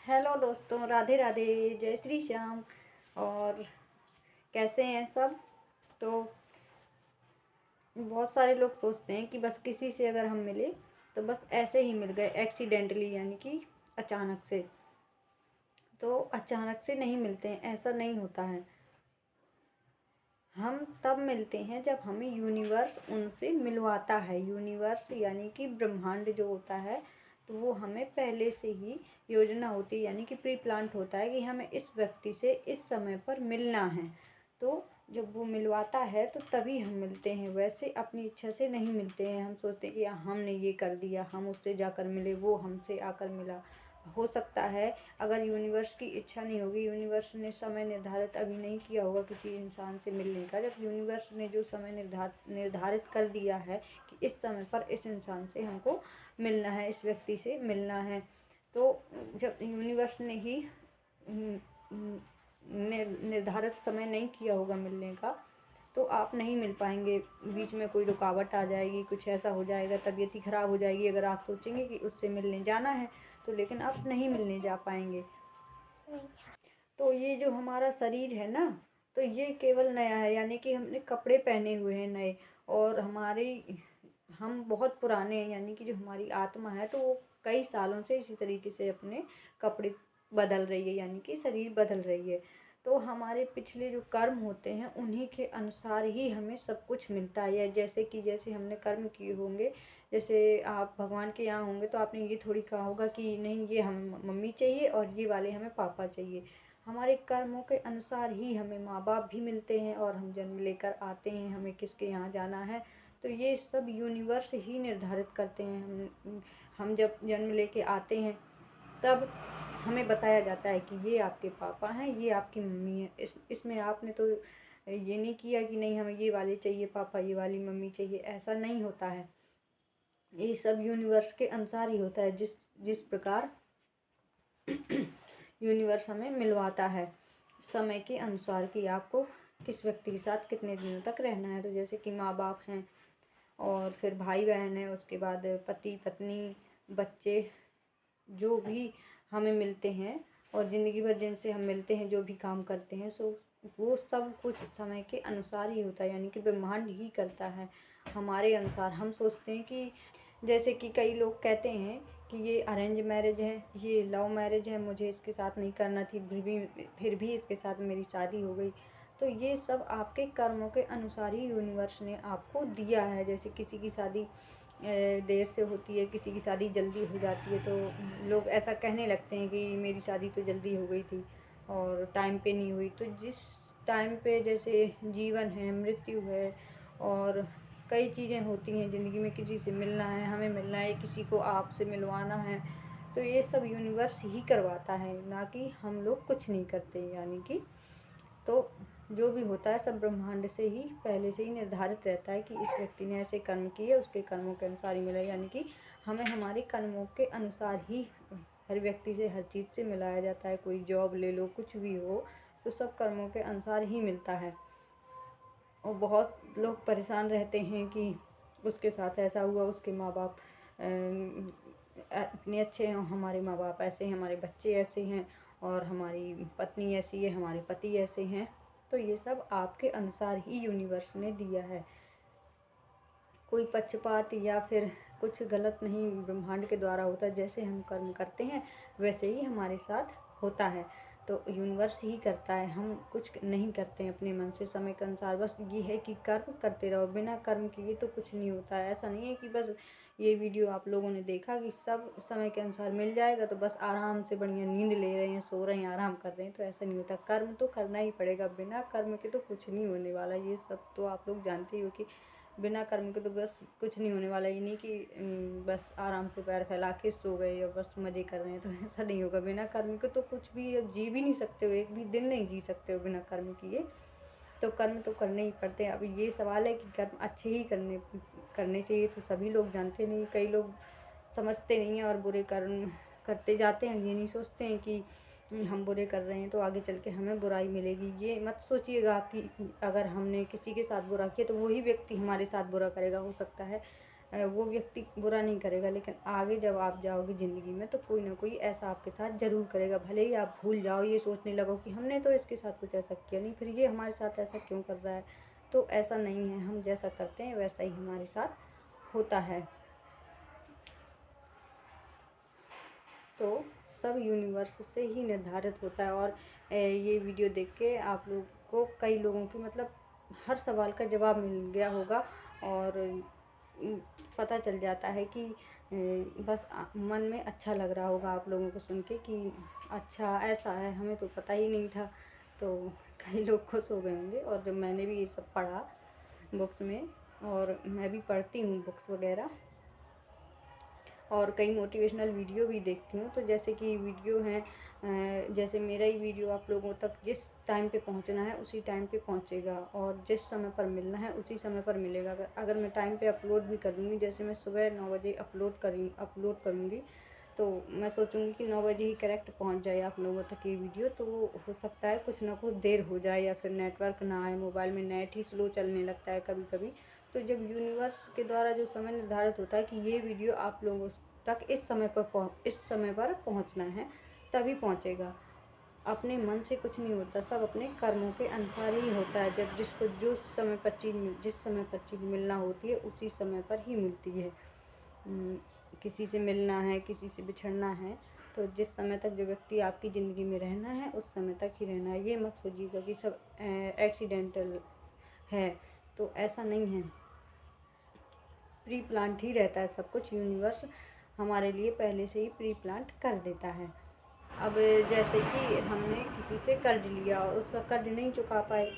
Hello दोस्तों, राधे राधे, जय श्री श्याम। और कैसे हैं सब। तो बहुत सारे लोग सोचते हैं कि बस किसी से अगर हम मिले तो बस ऐसे ही मिल गए, एक्सीडेंटली, यानी कि अचानक से। तो अचानक से नहीं मिलते हैं, ऐसा नहीं होता है। हम तब मिलते हैं जब हमें यूनिवर्स उनसे मिलवाता है। यूनिवर्स यानी कि ब्रह्मांड जो होता है, तो वो हमें पहले से ही योजना होती है, यानी कि प्री प्लान्ड होता है कि हमें इस व्यक्ति से इस समय पर मिलना है। तो जब वो मिलवाता है तो तभी हम मिलते हैं, वैसे अपनी इच्छा से नहीं मिलते हैं। हम सोचते हैं कि हमने ये कर दिया, हम उससे जाकर मिले, वो हमसे आकर मिला। हो सकता है अगर यूनिवर्स की इच्छा नहीं होगी, यूनिवर्स ने समय निर्धारित अभी नहीं किया होगा किसी इंसान से मिलने का। जब यूनिवर्स ने जो समय निर्धारित कर दिया है कि इस समय पर इस इंसान से हमको मिलना है, इस व्यक्ति से मिलना है, तो जब यूनिवर्स ने ही निर्धारित समय नहीं किया होगा मिलने का, तो आप नहीं मिल पाएंगे। बीच में कोई रुकावट आ जाएगी, कुछ ऐसा हो जाएगा, तबीयत ही खराब हो जाएगी अगर आप सोचेंगे कि उससे मिलने जाना है तो, लेकिन आप नहीं मिलने जा पाएंगे। तो ये जो हमारा शरीर है ना, तो ये केवल नया है, यानी कि हमने कपड़े पहने हुए हैं नए। और हम बहुत पुराने हैं, यानी कि जो हमारी आत्मा है तो वो कई सालों से इसी तरीके से अपने कपड़े बदल रही है, यानी कि शरीर बदल रही है। तो हमारे पिछले जो कर्म होते हैं उन्हीं के अनुसार ही हमें सब कुछ मिलता है। जैसे हमने कर्म किए होंगे, जैसे आप भगवान के यहाँ होंगे तो आपने ये थोड़ी कहा होगा कि नहीं, ये हम मम्मी चाहिए और ये वाले हमें पापा चाहिए। हमारे कर्मों के अनुसार ही हमें माँ बाप भी मिलते हैं और हम जन्म लेकर आते हैं, हमें किसके यहाँ जाना है। तो ये सब यूनिवर्स ही निर्धारित करते हैं। हम जब जन्म लेके आते हैं तब हमें बताया जाता है कि ये आपके पापा हैं, ये आपकी मम्मी है। इसमें आपने तो ये नहीं किया कि नहीं हमें ये वाले चाहिए पापा, ये वाली मम्मी चाहिए, ऐसा नहीं होता है। ये सब यूनिवर्स के अनुसार ही होता है, जिस जिस प्रकार यूनिवर्स हमें मिलवाता है समय के अनुसार कि आपको किस व्यक्ति के साथ कितने दिनों तक रहना है। तो जैसे कि माँ बाप हैं और फिर भाई बहन है, उसके बाद पति पत्नी, बच्चे, जो भी हमें मिलते हैं और ज़िंदगी भर जिनसे हम मिलते हैं, जो भी काम करते हैं, सो वो सब कुछ समय के अनुसार ही होता है, यानी कि ब्रह्मांड ही करता है हमारे अनुसार। हम सोचते हैं कि जैसे कि कई लोग कहते हैं कि ये अरेंज मैरिज है, ये लव मैरिज है, मुझे इसके साथ नहीं करना थी, फिर भी इसके साथ मेरी शादी हो गई। तो ये सब आपके कर्मों के अनुसार ही यूनिवर्स ने आपको दिया है। जैसे किसी की शादी देर से होती है, किसी की शादी जल्दी हो जाती है, तो लोग ऐसा कहने लगते हैं कि मेरी शादी तो जल्दी हो गई थी और टाइम पे नहीं हुई। तो जिस टाइम पे जैसे जीवन है, मृत्यु है, और कई चीज़ें होती हैं ज़िंदगी में, किसी से मिलना है, हमें मिलना है, किसी को आपसे मिलवाना है, तो ये सब यूनिवर्स ही करवाता है, ना कि हम लोग कुछ नहीं करते। यानी कि तो जो भी होता है सब ब्रह्मांड से ही पहले से ही निर्धारित रहता है कि इस व्यक्ति ने ऐसे कर्म किए, उसके कर्मों के अनुसार ही मिला। यानी कि हमें हमारे कर्मों के अनुसार ही हर व्यक्ति से हर चीज़ से मिलाया जाता है। कोई जॉब ले लो, कुछ भी हो, तो सब कर्मों के अनुसार ही मिलता है। और बहुत लोग परेशान रहते हैं कि उसके साथ ऐसा हुआ, उसके माँ बाप इतने अच्छे हैं, हमारे माँ बाप ऐसे हैं, हमारे बच्चे ऐसे हैं, और हमारी पत्नी ऐसी है, हमारे पति ऐसे हैं। तो ये सब आपके अनुसार ही यूनिवर्स ने दिया है। कोई पक्षपात या फिर कुछ गलत नहीं ब्रह्मांड के द्वारा होता है। जैसे हम कर्म करते हैं वैसे ही हमारे साथ होता है। तो यूनिवर्स ही करता है, हम कुछ नहीं करते हैं अपने मन से समय के अनुसार। बस ये है कि कर्म करते रहो, बिना कर्म किए तो कुछ नहीं होता है। ऐसा नहीं है कि बस ये वीडियो आप लोगों ने देखा कि सब समय के अनुसार मिल जाएगा तो बस आराम से बढ़िया नींद ले रहे हैं, सो रहे हैं, आराम कर रहे हैं, तो ऐसा नहीं होता। कर्म तो करना ही पड़ेगा, बिना कर्म के तो कुछ नहीं होने वाला। ये सब तो आप लोग जानते ही हो कि बिना कर्म के तो बस कुछ नहीं होने वाला। ये नहीं कि बस आराम से पैर फैला के सो गए और बस मज़े कर रहे हैं, तो ऐसा नहीं होगा। बिना कर्म के तो कुछ भी जी भी नहीं सकते हो, एक भी दिन नहीं जी सकते हो बिना कर्म किए। तो कर्म तो करने ही पड़ते हैं। अब ये सवाल है कि कर्म अच्छे ही करने चाहिए, तो सभी लोग जानते नहीं, कई लोग समझते नहीं हैं और बुरे कर्म करते जाते हैं। ये नहीं सोचते हैं कि हम बुरे कर रहे हैं तो आगे चल के हमें बुराई मिलेगी। ये मत सोचिएगा कि अगर हमने किसी के साथ बुरा किया तो वही व्यक्ति हमारे साथ बुरा करेगा। हो सकता है वो व्यक्ति बुरा नहीं करेगा, लेकिन आगे जब आप जाओगे ज़िंदगी में तो कोई ना कोई ऐसा आपके साथ ज़रूर करेगा। भले ही आप भूल जाओ, ये सोचने लगो कि हमने तो इसके साथ कुछ ऐसा किया नहीं, फिर ये हमारे साथ ऐसा क्यों कर रहा है। तो ऐसा नहीं है, हम जैसा करते हैं वैसा ही हमारे साथ होता है। तो सब यूनिवर्स से ही निर्धारित होता है। और ये वीडियो देख के आप लोग को कई लोगों की मतलब हर सवाल का जवाब मिल गया होगा, और पता चल जाता है कि बस मन में अच्छा लग रहा होगा आप लोगों को सुन के कि अच्छा ऐसा है, हमें तो पता ही नहीं था। तो कई लोग खुश हो गए होंगे। और जब मैंने भी ये सब पढ़ा बुक्स में, और मैं भी पढ़ती हूँ बुक्स वगैरह, और कई मोटिवेशनल वीडियो भी देखती हूँ। तो जैसे कि वीडियो हैं, जैसे मेरा ही वीडियो आप लोगों तक जिस टाइम पे पहुँचना है उसी टाइम पे पहुँचेगा, और जिस समय पर मिलना है उसी समय पर मिलेगा। अगर मैं टाइम पे अपलोड भी कर दूँगी, जैसे मैं सुबह 9 बजे अपलोड करूँगी, तो मैं सोचूंगी कि 9 बजे ही करेक्ट पहुँच जाए आप लोगों तक ये वीडियो। तो वो हो सकता है कुछ ना कुछ देर हो जाए, या फिर नेटवर्क ना आए, मोबाइल में नेट ही स्लो चलने लगता है कभी कभी। तो जब यूनिवर्स के द्वारा जो समय निर्धारित होता है कि ये वीडियो आप लोगों तक इस समय पर पहुंचना है, तभी पहुंचेगा। अपने मन से कुछ नहीं होता, सब अपने कर्मों के अनुसार ही होता है। जब जिसको जिस समय पर चीज़ मिलना होती है उसी समय पर ही मिलती है। किसी से मिलना है, किसी से बिछड़ना है, तो जिस समय तक जो व्यक्ति आपकी ज़िंदगी में रहना है उस समय तक ही रहना है। ये मत सोचिएगा कि सब एक्सीडेंटल है, तो ऐसा नहीं है। प्री प्लांट ही रहता है सब कुछ, यूनिवर्स हमारे लिए पहले से ही प्री प्लांट कर देता है। अब जैसे कि हमने किसी से कर्ज लिया और उसका कर्ज नहीं चुका पाए,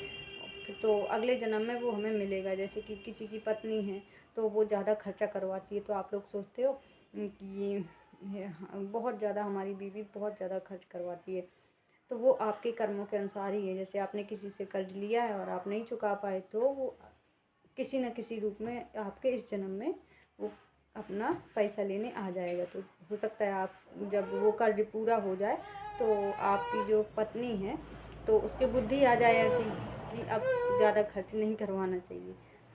तो अगले जन्म में वो हमें मिलेगा। जैसे कि किसी की पत्नी है तो वो ज़्यादा खर्चा करवाती है, तो आप लोग सोचते हो कि बहुत ज़्यादा हमारी बीवी बहुत ज़्यादा खर्च करवाती है, तो वो आपके कर्मों के अनुसार ही है। जैसे आपने किसी से कर्ज लिया है और आप नहीं चुका पाए, तो वो किसी न किसी रूप में आपके इस जन्म में वो अपना पैसा लेने आ जाएगा। तो हो सकता है आप जब वो कर्ज पूरा हो जाए तो आपकी जो पत्नी है तो उसकी बुद्धि आ जाए ऐसी कि अब ज़्यादा खर्च नहीं करवाना चाहिए।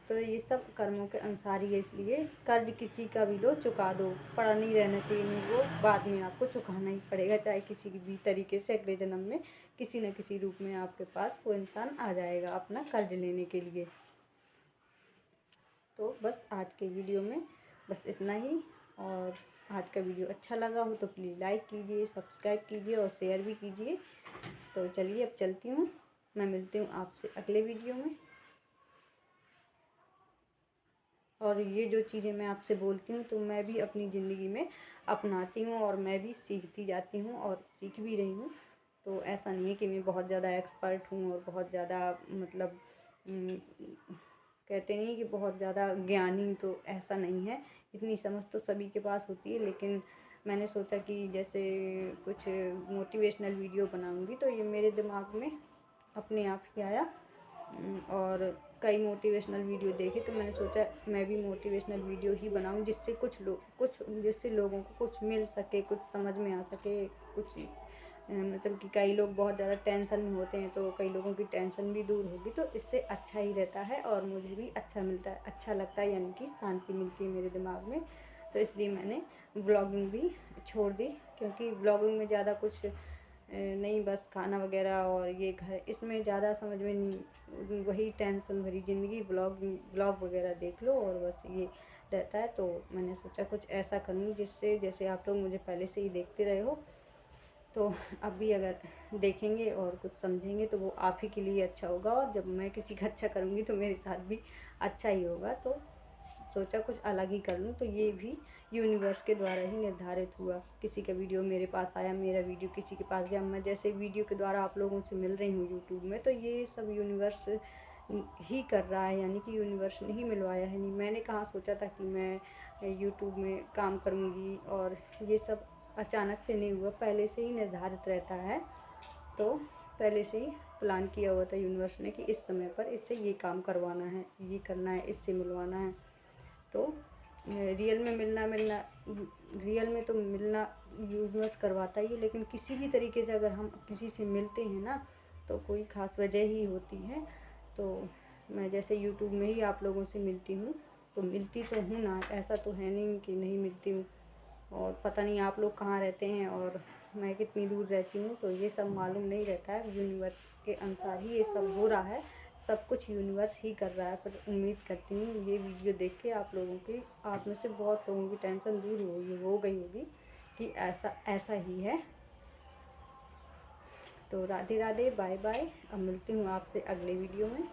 तो ये सब कर्मों के अनुसार ही है, इसलिए कर्ज किसी का भी लो चुका दो, पड़ा नहीं रहना चाहिए। नहीं, वो बाद में आपको चुकाना ही पड़ेगा, चाहे किसी भी तरीके से अगले जन्म में किसी न किसी रूप में आपके पास वो इंसान आ जाएगा अपना कर्ज लेने के लिए। तो बस आज के वीडियो में बस इतना ही। और आज का वीडियो अच्छा लगा हो तो प्लीज़ लाइक कीजिए, सब्सक्राइब कीजिए और शेयर भी कीजिए। तो चलिए अब चलती हूँ, मैं मिलती हूँ आपसे अगले वीडियो में। और ये जो चीज़ें मैं आपसे बोलती हूँ तो मैं भी अपनी ज़िंदगी में अपनाती हूँ, और मैं भी सीखती जाती हूँ और सीख भी रही हूँ। तो ऐसा नहीं है कि मैं बहुत ज़्यादा एक्सपर्ट हूँ और बहुत ज़्यादा मतलब कहते नहीं कि बहुत ज़्यादा ज्ञानी, तो ऐसा नहीं है। इतनी समझ तो सभी के पास होती है, लेकिन मैंने सोचा कि जैसे कुछ मोटिवेशनल वीडियो बनाऊंगी तो ये मेरे दिमाग में अपने आप ही आया। और कई मोटिवेशनल वीडियो देखे तो मैंने सोचा मैं भी मोटिवेशनल वीडियो ही बनाऊं, जिससे लोगों को कुछ मिल सके, कुछ समझ में आ सके, कुछ मतलब कि कई लोग बहुत ज़्यादा टेंशन में होते हैं, तो कई लोगों की टेंशन भी दूर होगी, तो इससे अच्छा ही रहता है और मुझे भी अच्छा लगता है, यानी कि शांति मिलती है मेरे दिमाग में। तो इसलिए मैंने व्लॉगिंग भी छोड़ दी, क्योंकि व्लॉगिंग में ज़्यादा कुछ नहीं, बस खाना वगैरह और ये घर, इसमें ज़्यादा समझ में नहीं, वही टेंशन भरी ज़िंदगी, व्लॉग वगैरह देख लो और बस ये रहता है। तो मैंने सोचा कुछ ऐसा करूँ जिससे, जैसे आप लोग मुझे पहले से ही देखते रहे हो, तो अब भी अगर देखेंगे और कुछ समझेंगे तो वो आप ही के लिए अच्छा होगा, और जब मैं किसी का अच्छा करूँगी तो मेरे साथ भी अच्छा ही होगा। तो सोचा कुछ अलग ही कर लूँ, तो ये भी यूनिवर्स के द्वारा ही निर्धारित हुआ। किसी का वीडियो मेरे पास आया, मेरा वीडियो किसी के पास गया, मैं जैसे वीडियो के द्वारा आप लोगों से मिल रही हूँ यूट्यूब में, तो ये सब यूनिवर्स ही कर रहा है, यानी कि यूनिवर्स ने ही मिलवाया है। नहीं, मैंने कहाँ सोचा था कि मैं यूट्यूब में काम करूँगी, और ये सब अचानक से नहीं हुआ, पहले से ही निर्धारित रहता है। तो पहले से ही प्लान किया हुआ था यूनिवर्स ने कि इस समय पर इससे ये काम करवाना है, ये करना है, इससे मिलवाना है। तो रियल में तो मिलना यूनिवर्स करवाता ही है, लेकिन किसी भी तरीके से अगर हम किसी से मिलते हैं ना, तो कोई ख़ास वजह ही होती है। तो मैं जैसे यूट्यूब में ही आप लोगों से मिलती हूँ, तो मिलती तो हूँ ना, ऐसा तो है नहीं कि नहीं मिलती हूँ। और पता नहीं आप लोग कहाँ रहते हैं और मैं कितनी दूर रहती हूँ, तो ये सब मालूम नहीं रहता है। यूनिवर्स के अनुसार ही ये सब हो रहा है, सब कुछ यूनिवर्स ही कर रहा है। पर उम्मीद करती हूँ ये वीडियो देख के आप में से बहुत लोगों की टेंशन दूर हो गई होगी कि ऐसा ही है। तो राधे राधे, बाय बाय। अब मिलती हूँ आपसे अगले वीडियो में।